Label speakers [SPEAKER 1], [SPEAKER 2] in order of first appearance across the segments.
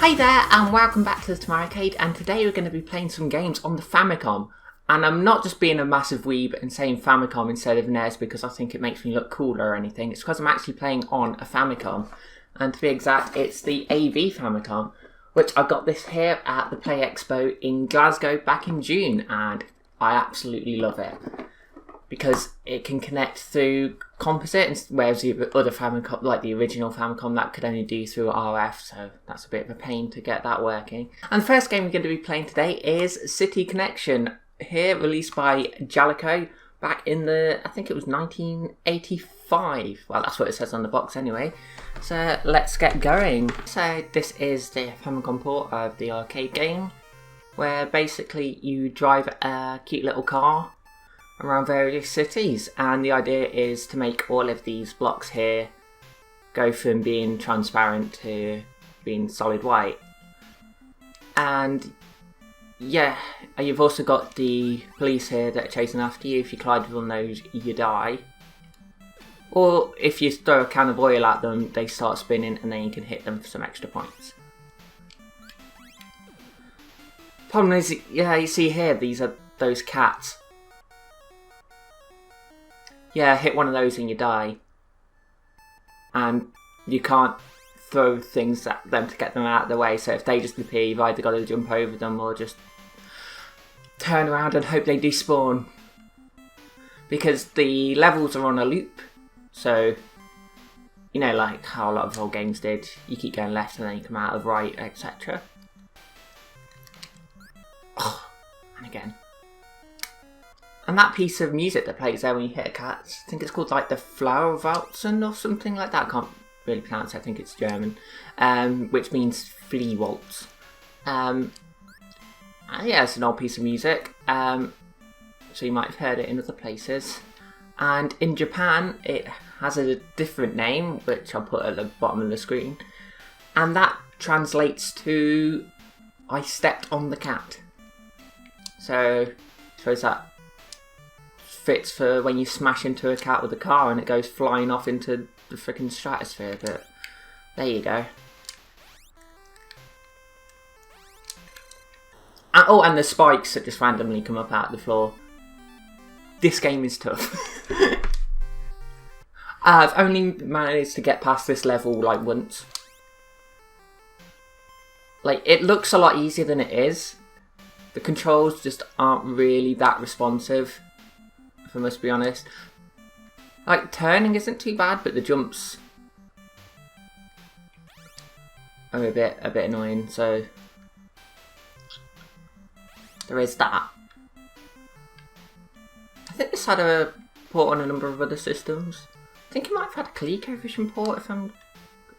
[SPEAKER 1] Hi there and welcome back to the Tamaracade, and today we're going to be playing some games on the Famicom. And I'm not just being a massive weeb and saying Famicom instead of NES because I think it makes me look cooler or anything. It's because I'm actually playing on a Famicom. And to be exact, it's the AV Famicom, which I got this here at the Play Expo in Glasgow back in June, and I absolutely love it. Because it can connect through composite, whereas the other Famicom, like the original Famicom, that could only do through RF, so that's a bit of a pain to get that working. And the first game we're going to be playing today is City Connection, here released by Jaleco back in I think it was 1985. Well, that's what it says on the box anyway. So let's get going. So this is the Famicom port of the arcade game, where basically you drive a cute little car around various cities, and the idea is to make all of these blocks here go from being transparent to being solid white. And yeah, you've also got the police here that are chasing after you. If you collide with one of those, you die. Or if you throw a can of oil at them, they start spinning and then you can hit them for some extra points. Problem is, yeah, you see here, these are those cats. Yeah, hit one of those and you die. And you can't throw things at them to get them out of the way, so if they just appear, you've either got to jump over them or just turn around and hope they despawn. Because the levels are on a loop, so, you know, like how a lot of old games did, you keep going left and then you come out of right, etc. Oh, and again. And that piece of music that plays there when you hit a cat, I think it's called like the Flower Waltzen or something like that. I can't really pronounce it, I think it's German, which means flea waltz. Yeah, it's an old piece of music, so you might have heard it in other places. And in Japan, it has a different name, which I'll put at the bottom of the screen. And that translates to, I stepped on the cat. So, I suppose that fits for when you smash into a cat with a car and it goes flying off into the freaking stratosphere, but there you go. And the spikes that just randomly come up out of the floor. This game is tough. I've only managed to get past this level like once. Like, it looks a lot easier than it is. The controls just aren't really that responsive, if I must be honest. Like, turning isn't too bad, but the jumps are a bit annoying, so there is that. I think this had a port on a number of other systems. I think it might have had a ColecoVision port if I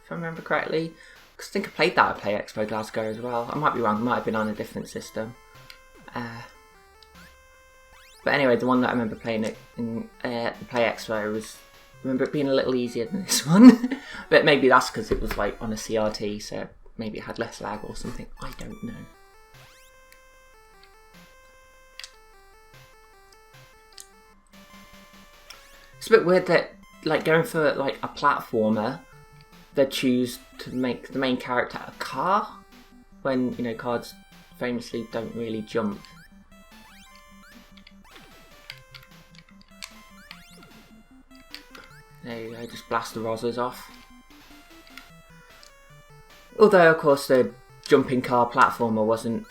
[SPEAKER 1] remember correctly. Because I think I played that at Play Expo Glasgow as well. I might be wrong, it might have been on a different system. But anyway, the one that I remember playing it in the Play Expo I remember it being a little easier than this one. But maybe that's because it was like on a CRT, so maybe it had less lag or something. I don't know. It's a bit weird that, like, going for like a platformer, they choose to make the main character a car when, you know, cars famously don't really jump. There you go, just blast the rozzers off. Although, of course, the jumping car platformer wasn't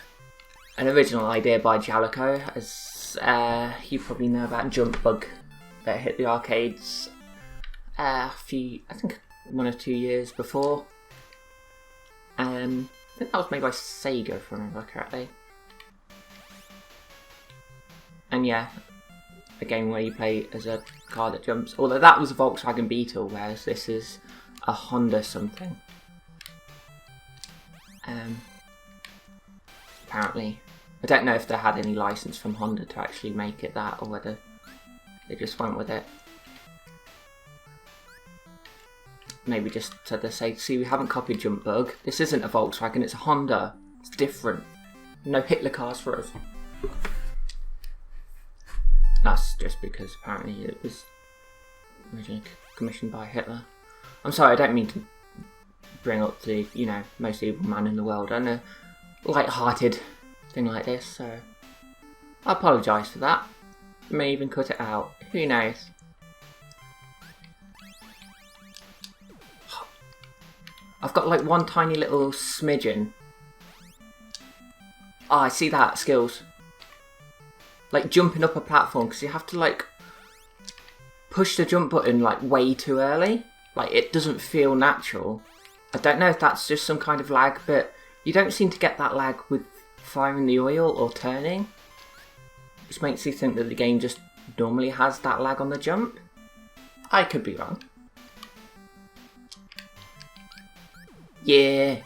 [SPEAKER 1] an original idea by Jaleco, as you probably know about Jump Bug that hit the arcades I think 1 or 2 years before. I think that was made by Sega, if I remember correctly. And yeah, a game where you play as a car that jumps. Although that was a Volkswagen Beetle, whereas this is a Honda something. Apparently. I don't know if they had any license from Honda to actually make it that, or whether they just went with it. Maybe just so they say, see, we haven't copied Jump Bug. This isn't a Volkswagen, it's a Honda. It's different. No Hitler cars for us. That's just because apparently it was originally commissioned by Hitler. I'm sorry, I don't mean to bring up the, you know, most evil man in the world and a light-hearted thing like this, so I apologise for that. I may even cut it out, who knows. I've got like one tiny little smidgen. Oh, I see that, skills. Like jumping up a platform, because you have to like push the jump button like way too early. Like it doesn't feel natural. I don't know if that's just some kind of lag, but you don't seem to get that lag with firing the oil or turning. Which makes you think that the game just normally has that lag on the jump. I could be wrong. Yeah.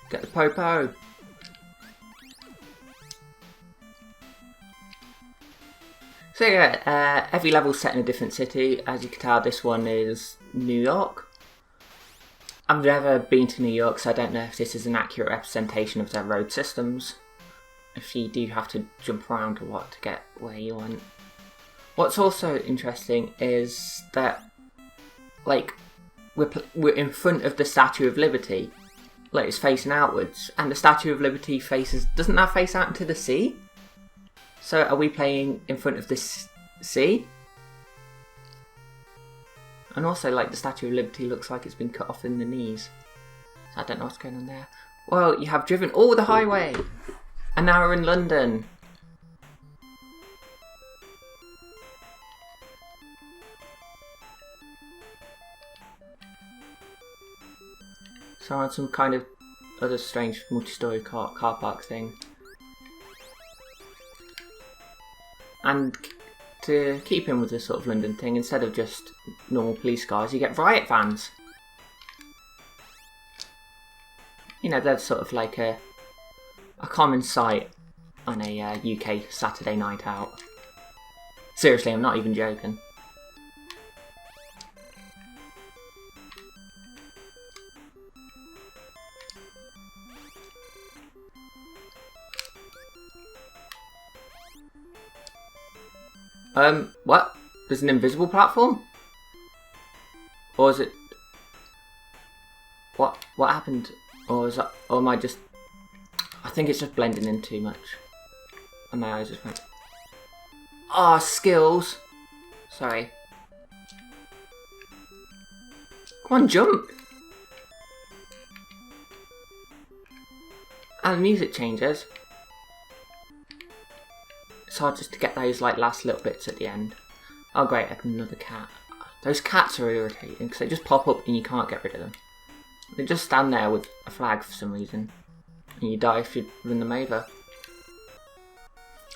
[SPEAKER 1] Get the popo. So yeah, every level's set in a different city. As you can tell, this one is New York. I've never been to New York, so I don't know if this is an accurate representation of their road systems. If you do have to jump around or what to get where you want. What's also interesting is that, like, we're in front of the Statue of Liberty. Like, it's facing outwards, and the Statue of Liberty doesn't that face out into the sea? So are we playing in front of this sea? And also, like, the Statue of Liberty looks like it's been cut off in the knees. So I don't know what's going on there. Well, you have driven all the highway, and now we're in London. So I'm on some kind of other strange multi-storey car park thing. And to keep in with this sort of London thing, instead of just normal police cars, you get riot vans. You know, they're sort of like a common sight on a UK Saturday night out. Seriously, I'm not even joking. What? There's an invisible platform? Or is it... What happened? Or is that... Or am I just... I think it's just blending in too much. And my eyes just went... Ah, skills! Sorry. Come on, jump! And the music changes. It's hard just to get those like last little bits at the end. Oh great, another cat. Those cats are irritating because they just pop up and you can't get rid of them. They just stand there with a flag for some reason. And you die if you run them over.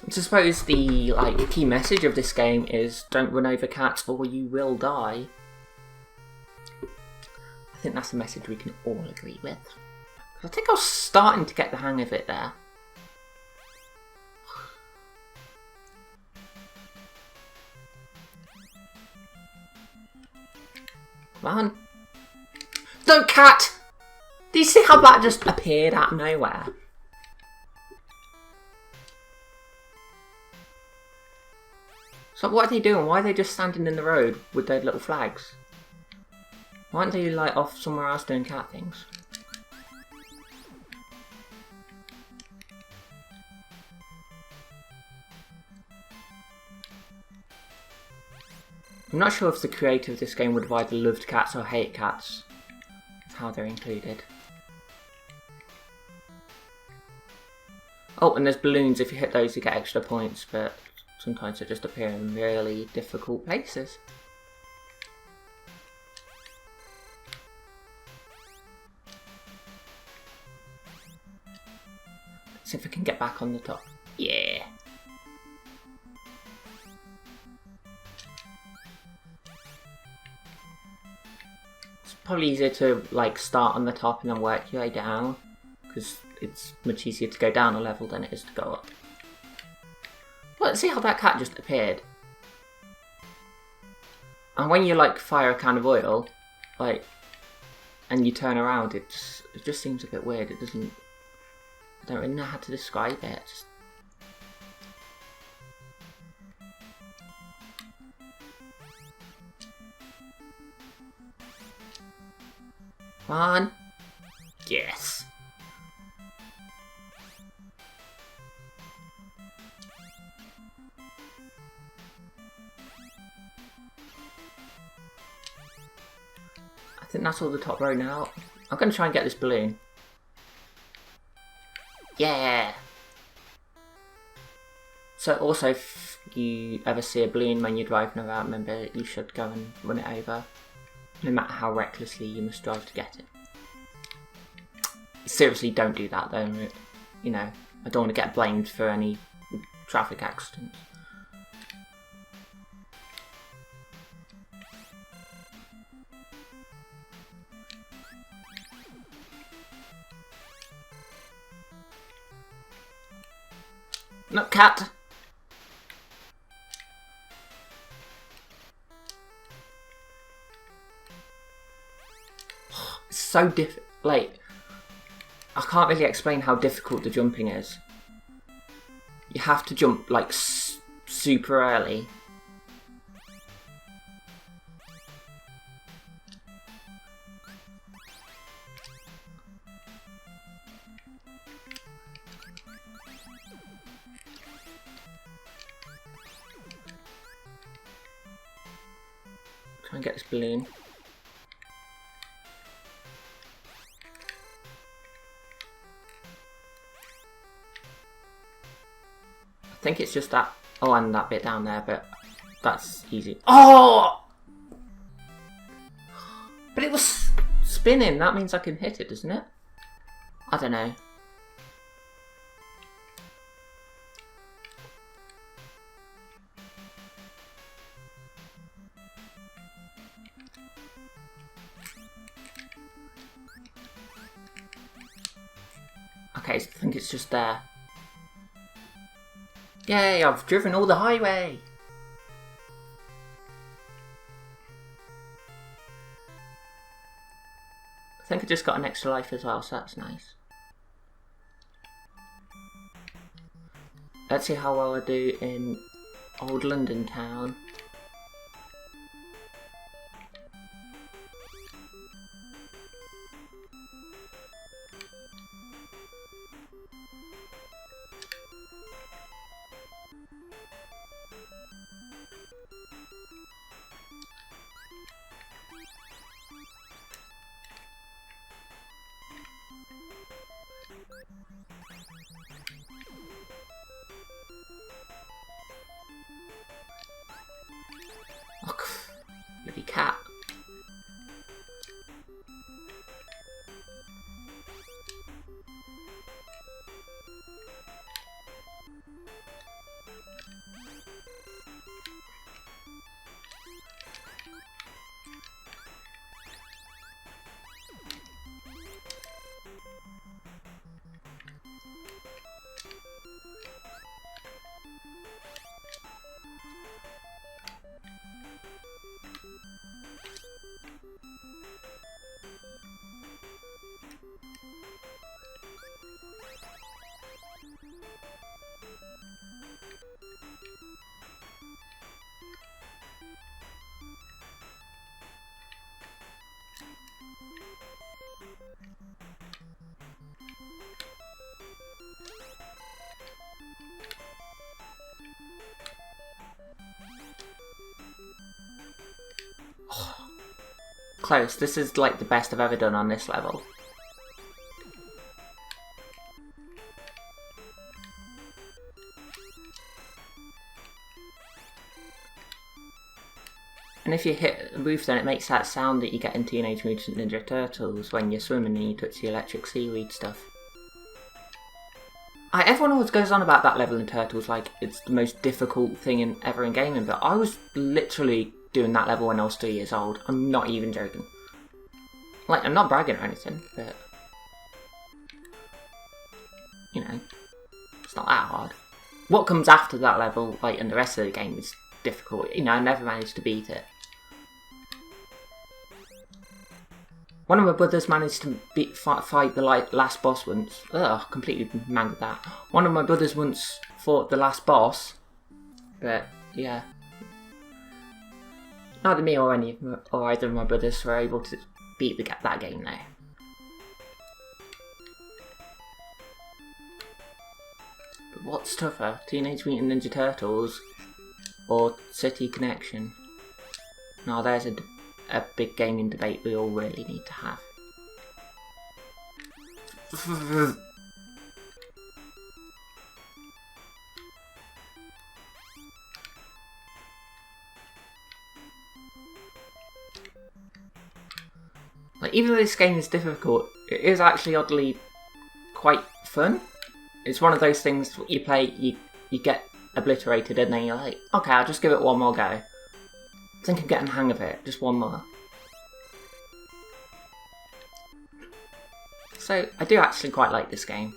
[SPEAKER 1] I suppose the like key message of this game is don't run over cats or you will die. I think that's a message we can all agree with. I think I was starting to get the hang of it there. Come on. No, cat! Do you see how that just appeared out of nowhere? So what are they doing? Why are they just standing in the road with their little flags? Why aren't they like off somewhere else doing cat things? I'm not sure if the creator of this game would have either loved cats or hate cats. That's how they're included. Oh, and there's balloons. If you hit those you get extra points, but sometimes they just appear in really difficult places. Let's see if I can get back on the top. Yeah! Probably easier to like start on the top and then work your way down, because it's much easier to go down a level than it is to go up. But see how that cat just appeared? And when you like fire a can of oil, like, and you turn around, it just seems a bit weird. It doesn't... I don't really know how to describe it. Just... Come on. Yes. I think that's all the top row now. I'm going to try and get this balloon. Yeah! So also, if you ever see a balloon when you're driving around, remember you should go and run it over. No matter how recklessly you must drive to get it. Seriously, don't do that though. You know, I don't want to get blamed for any traffic accidents. No, cat! It's so like, I can't really explain how difficult the jumping is. You have to jump like super early. Try and get this balloon. I think it's just that, oh, and that bit down there, but that's easy. Oh! But it was spinning, that means I can hit it, doesn't it? I don't know. Okay, I think it's just there. Yay, I've driven all the highway! I think I just got an extra life as well, so that's nice. Let's see how well I do in Old London Town. Oh, bloody cat. Close. This is like the best I've ever done on this level. And if you hit the roof, then it makes that sound that you get in Teenage Mutant Ninja Turtles when you're swimming and you touch the electric seaweed stuff. Everyone always goes on about that level in Turtles like it's the most difficult thing ever in gaming, but I was literally doing that level when I was 3 years old. I'm not even joking. Like, I'm not bragging or anything, but you know, it's not that hard. What comes after that level, like, and the rest of the game is difficult. You know, I never managed to beat it. One of my brothers managed to fight the last boss once. Ugh, completely mangled that. One of my brothers once fought the last boss, but yeah. Neither me or either of my brothers were able to beat that game though. But what's tougher, Teenage Mutant Ninja Turtles or City Connection? Now there's a big gaming debate we all really need to have. Like, even though this game is difficult, it is actually oddly quite fun. It's one of those things you play, you get obliterated, and then you're like, okay, I'll just give it one more go. I think I'm getting the hang of it, just one more. So, I do actually quite like this game.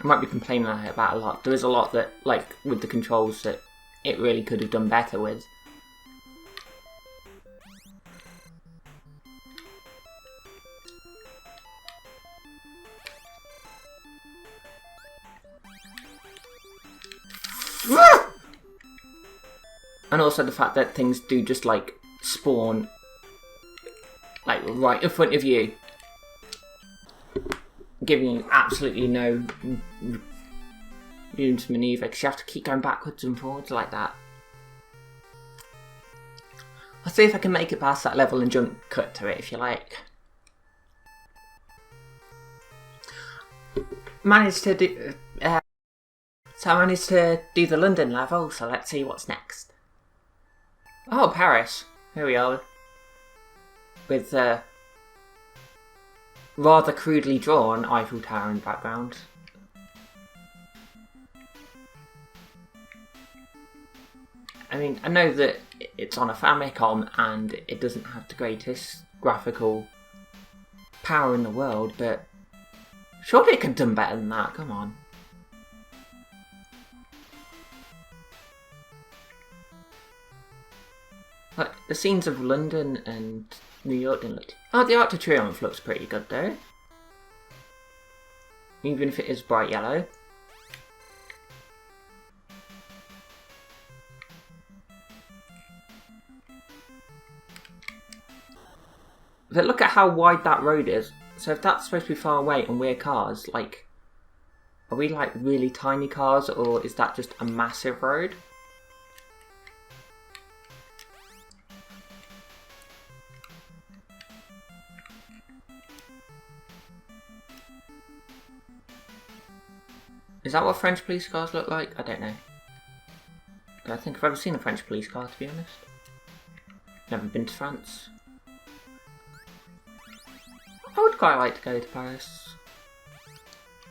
[SPEAKER 1] I might be complaining about a lot. There is a lot that, like, with the controls that it really could have done better with. And also the fact that things do just, like, spawn, like, right in front of you, giving you absolutely no room to manoeuvre, because you have to keep going backwards and forwards like that. I'll see if I can make it past that level and jump cut to it, if you like. Managed to do... so I managed to do the London level, so let's see what's next. Oh, Paris. Here we are. With rather crudely drawn Eiffel Tower in the background. I mean, I know that it's on a Famicom and it doesn't have the greatest graphical power in the world, but surely it could have done better than that, come on. Like, the scenes of London and New York didn't look... Oh, the Arc de Triomphe looks pretty good though. Even if it is bright yellow. But look at how wide that road is. So if that's supposed to be far away and we're cars, like... Are we like really tiny cars, or is that just a massive road? Is that what French police cars look like? I don't know. I don't think I've ever seen a French police car, to be honest. Never been to France. I would quite like to go to Paris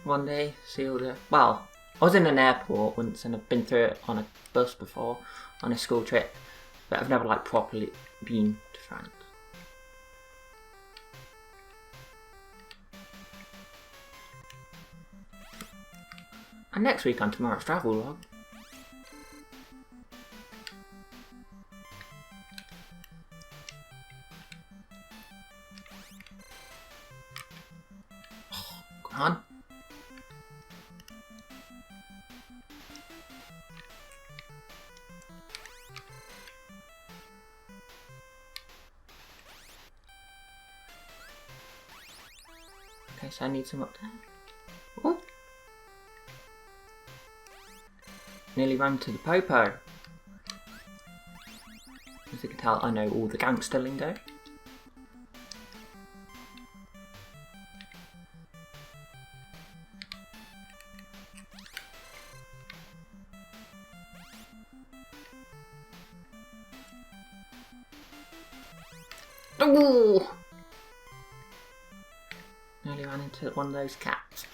[SPEAKER 1] one day, see all the... Well, I was in an airport once and I've been through it on a bus before, on a school trip, but I've never like properly been to France. And next week on Tomorrow's Travel Log, come on. Okay, so I need some up there. Oh. Nearly ran to the popo. As you can tell, I know all the gangster lingo. Ooh! Nearly ran into one of those cats.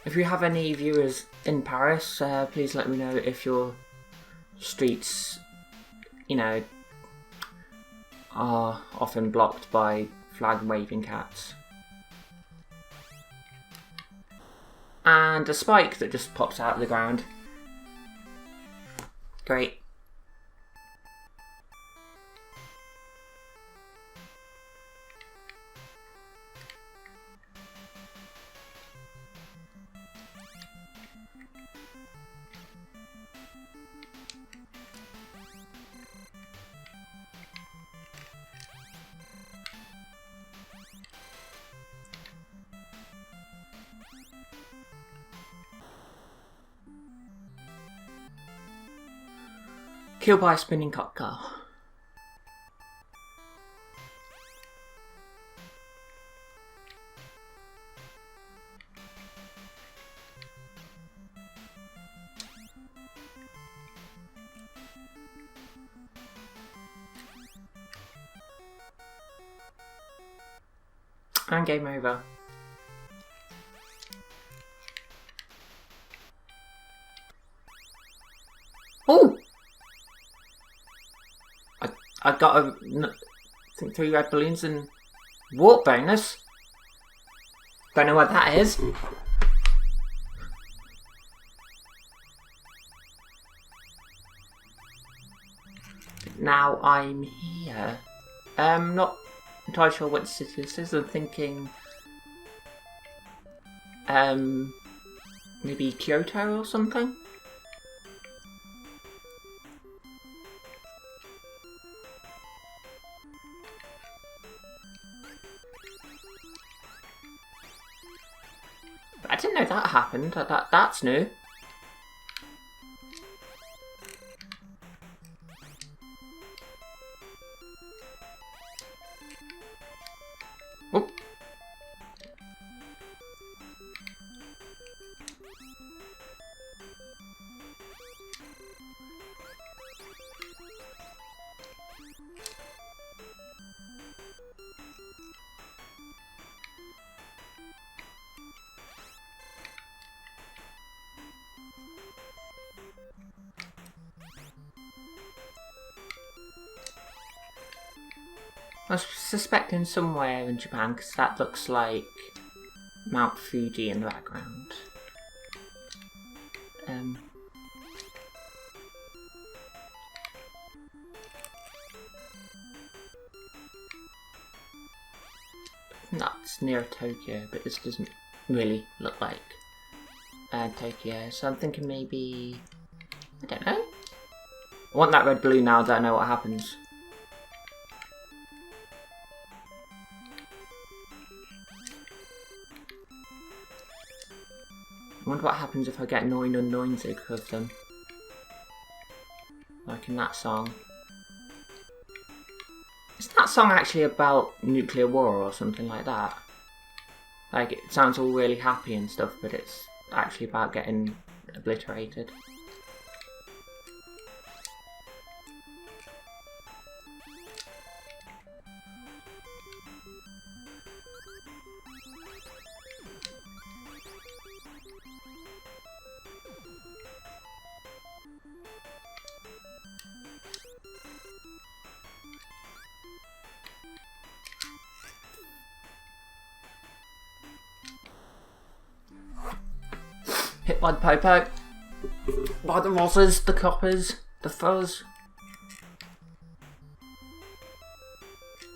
[SPEAKER 1] If you have any viewers in Paris, please let me know if your streets, you know, are often blocked by flag-waving cats. And a spike that just pops out of the ground. Great. Killed by a spinning cop car. And game over. Oh! I got a, I think 3 red balloons and warp bonus. Don't know what that is. Now I'm here. Not entirely sure what city this is. I'm thinking, maybe Kyoto or something. I didn't know that happened. That's new. Oh. I was suspecting somewhere in Japan because that looks like Mount Fuji in the background. That's near Tokyo, but this doesn't really look like Tokyo. So I'm thinking maybe, I don't know. I want that red balloon now. I don't know what happens. I wonder what happens if I get 990 of them. Like in that song. Isn't that song actually about nuclear war or something like that? Like, it sounds all really happy and stuff, but it's actually about getting obliterated. Hit by the popo, by the mosses, the coppers, the fuzz.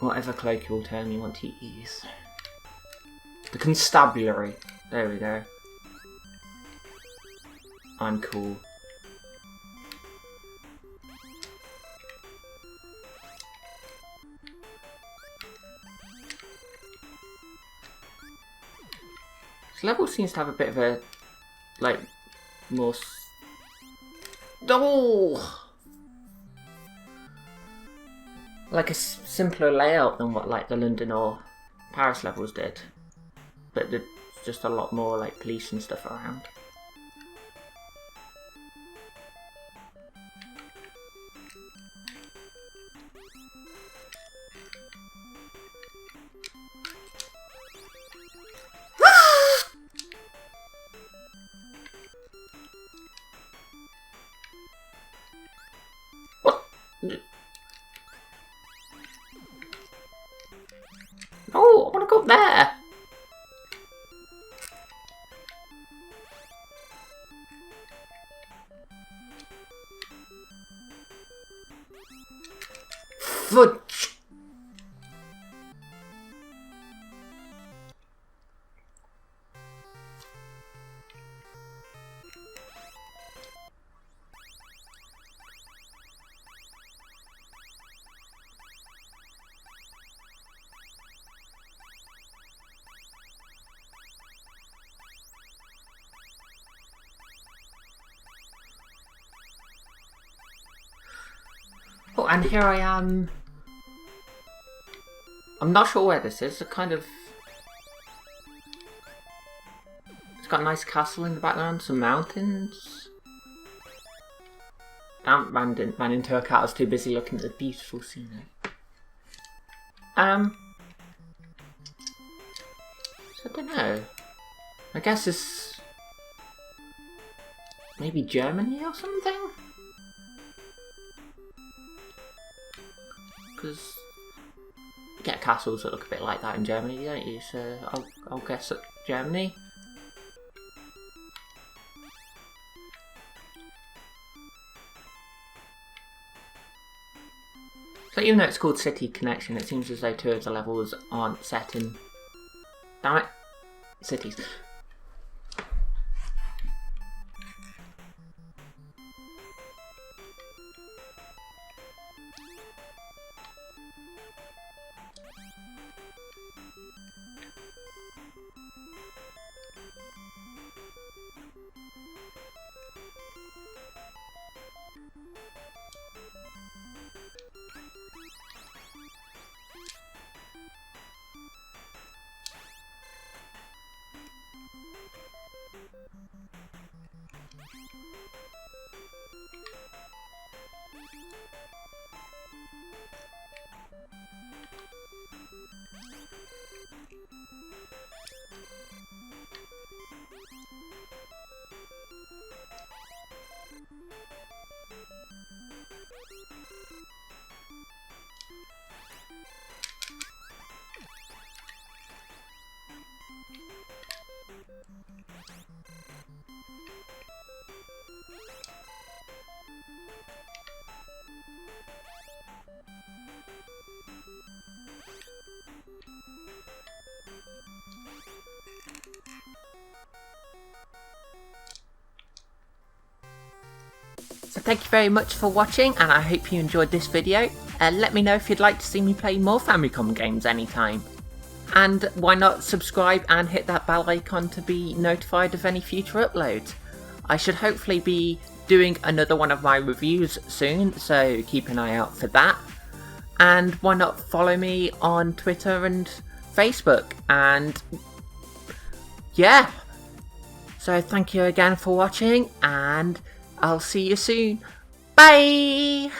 [SPEAKER 1] Whatever colloquial term you want to use. The constabulary. There we go. I'm cool. This level seems to have a bit of a, like, more like a simpler layout than what like the London or Paris levels did, but there's just a lot more like police and stuff around. Oh, I want to go up there! Fudge! Cool, and here I am. I'm not sure where this is. It's got a nice castle in the background, some mountains. Ran into a cat. I was too busy looking at the beautiful scenery. So I don't know. I guess it's maybe Germany or something? Because you get castles that look a bit like that in Germany, don't you? So I'll guess at Germany. So even though it's called City Connection, it seems as though 2 of the levels aren't set in, damn it, cities. So thank you very much for watching, and I hope you enjoyed this video. Let me know if you'd like to see me play more Famicom games anytime. And why not subscribe and hit that bell icon to be notified of any future uploads. I should hopefully be doing another one of my reviews soon, so keep an eye out for that. And why not follow me on Twitter and Facebook, and yeah. So thank you again for watching, and I'll see you soon. Bye!